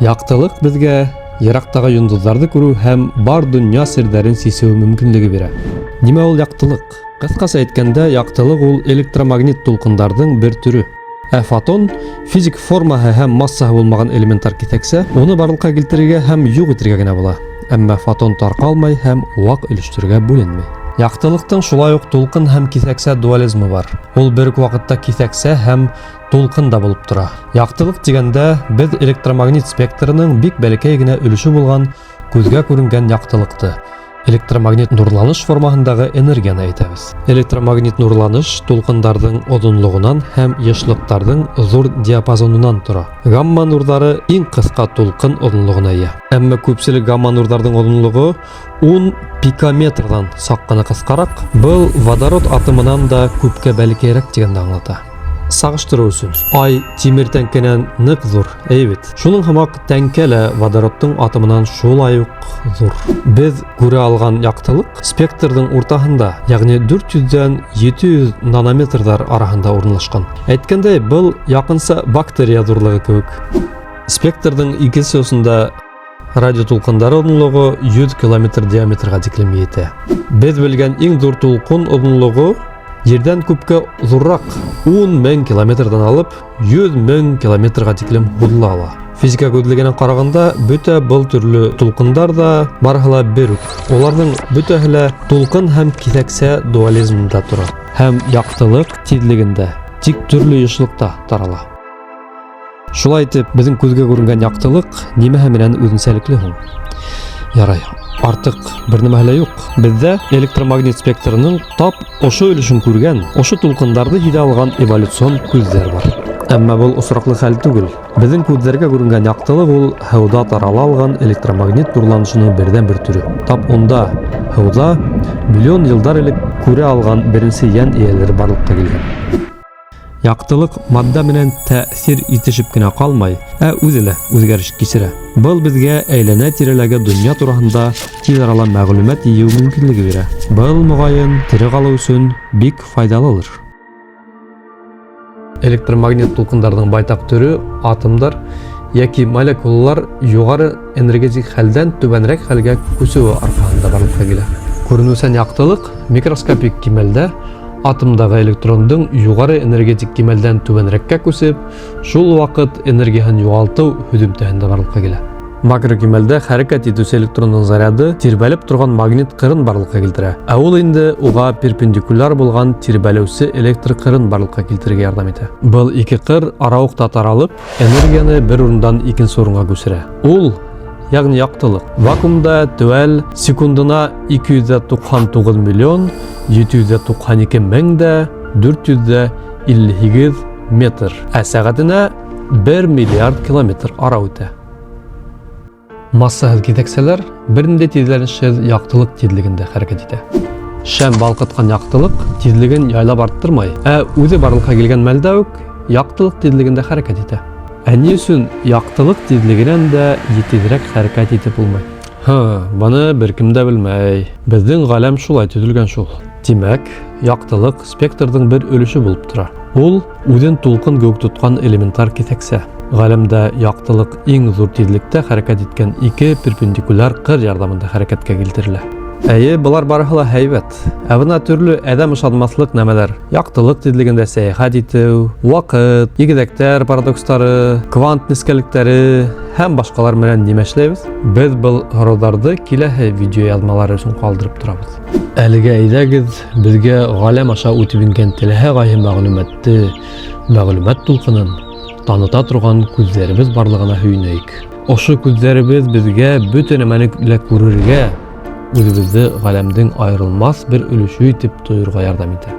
Яктылык безгә ерактагы йондызларны күрү һәм бар дөнья серләрен сисеү мөмкинлеге бирә. Нимә ул яктылык? Кыскасы әйткәндә, яктылык ул электромагнит тулкыннарның бер түре. Фотон физик формаһы һәм массаһы булмаган элементтар китәксә, уны барлыкка килтерергә һәм юк итәргә генә була. Әмма фотон таркалмай һәм вак өлештергә бүленмәй. Яктылыктың шулай ук тулкын һәм кисәксә дуализмы бар. Ул бер үк вакытта кисәксә һәм тулкын да булып тора. Яктылык дигәндә без электромагнит спектрының бик бәләкәй генә өлеше булган күзгә күренгән яктылыкты, электромагнит нурланыш формаһындагы энергияны әйтәбез. Электромагнит нурланыш тулкындардың озынлыгынан һәм ешлыктарның зур диапазонунан тора. Гамма нурлары иң кыска тулкын озынлыгына ия. Әмма күпчелек гамма нурларның озынлыгы 10 пикометрдан сак кына кыскарак. Был водород атомынан да күпкә бәләкәйрәк дигәнне аңлата. Сагыштыру өчен, ай тимер тәңкәнән нык зур, әйбит. Шуның һымак тәңкәле водородтың атомынан шулай ук зур. Без күрә алган яктылык спектрның уртаһында, ягъни 400-дән 700 нанометрлар арасында урынлашкан. Әйткәндәй, был якынса бактерия зурлыгы кебек. Спектрның икенче осында радио тулкындары озынлыгы 100 км диаметрга тиклем җитә. Без белгән иң зур тулкын озынлыгы Yerden күпкә зуррак 10,000 километрдан алып 100,000 километрга тиклем һуҙыла ала. Физика күҙлегенән ҡарағанда, бөтә был төрлө тулҡындар да барыһы бер үк. Уларның бөтәһе лә тулҡын һәм киҫәксә дуализмда тора. Һәм яҡтылык тиҙлегендә, тик төрлө йышлыҡта тарала. Шулай итеп, безнең күҙгә күренгән яҡтылык нимәһе менән үҙенсәлекле һуң? Ярай. Артык бер нәмә лә юк. Бездә электромагнит спектрының тап ошо өлешен күргән, ошо тулкындарны һиҙә алган эволюцион күҙҙәр бар. Әммә был осраҡлы хәл түгел. Безнең күҙҙәргә күренгән яҡтылык ул һыуҙа тарала алган электромагнит нурланышының берҙән-бер түре. Тап унда һыуҙа миллион йылдар элек күрә алган беренсе йән эйәләре барлыҡҡа килгән. Яктылык матда менән тәэсир итешеп кенә калмай, үҙе лә үҙгәреш кисерә. Был безгә әйләнә-тирәләге дөнья тураһында тиҙ арала мәғлүмәт йыйыу мөмкинлеге бирә. Был, моғайын, тере ҡалыу өсөн бик файҙалылыр. Электромагнит тулҡындарҙың байтаҡ төрө атомдар йәки молекулалар юғары энергетик хәлдән түбәнерәк хәлгә күсеүе арҡаһында барлыҡҡа килә. Күренеүсән яҡтылык микроскопик кимәлдә атомдағы электрондың юғары энергетик кимәлдән түбәнерәккә күсеп, шул ваҡыт энергияһын юғалтыу һөҙөмтәһендә барлыҡҡа килә. Макро кимәлдә хәрәкәт итеүсе электрондың заряды тирбәлеп торған магнит ҡырын барлыҡҡа килтерә. Ә ул инде уға перпендикуляр булған тирбәлеүсе электр ҡырын барлыҡҡа килтерергә ярҙам итә. Был ике ҡыр арауыҡта таралып, энергияны бер урындан икенсе урынға күсерә. Ул, ягъни яҡтылык, вакуумда теүәл секундына 299 миллион 792 меңдә 458 метр, ә сәғәтенә 1 миллиард километр арау итә. Массаһыҙ киҫәксәләр бернинде тиҙләнешһеҙ яҡтылык тиҙлегендә хәрәкәт итә. Шәм балҡытҡан яҡтылык тиҙлеген яйлап арттырмай, үҙе барлыҡҡа килгән мәлдә үк яҡтылык тиҙлегендә хәрәкәт итә. Ни өсөн яҡтылык тиҙлегенән дә етеҙерәк хәрәкәт итеп булмай? Быны бер кем дә белмәй. Безнең ғаләм шулай төҙөлгән шул. Тимәк, яҡтылык спектрҙың бер өлөшө булып тора. Ул үҙен тулҡын кеүек тотҡан элементтар киҫәксә. Ғаләмдә яҡтылык иң ҙур тиҙлектә хәрәкәт иткән ике перпендикуляр ҡыр ярҙамында хәрәкәткә килтерелә. Былар барыһы ла һәйбәт. Бына төрлө әҙәм ышанмаҫлык нәмәләр. Яҡтылык тиҙлегендә сәйәхәт итеү, ваҡыт, игеҙәктәр парадокстары, квант нескәлектәре һәм башҡалар менән нимә эшләйбеҙ? Беҙ был һорауҙарҙы киләһе видео яҙмалары өсөн ҡалдырып торабыҙ. Әлегә әйҙәгеҙ, беҙгә ғаләм аша үтеп ингән теләһә ҡайһы мәғлүмәтте, мәғлүмәт тулҡынын таныта торған күҙҙәребеҙ барлығына һөйөнәйек. Ошо күҙҙәребеҙ беҙгә бөтә нәмәне лә күрергә, үҙебеҙҙе ғаләмдең айырылмаҫ бер өлөшө итеп тойорға ярҙам итә.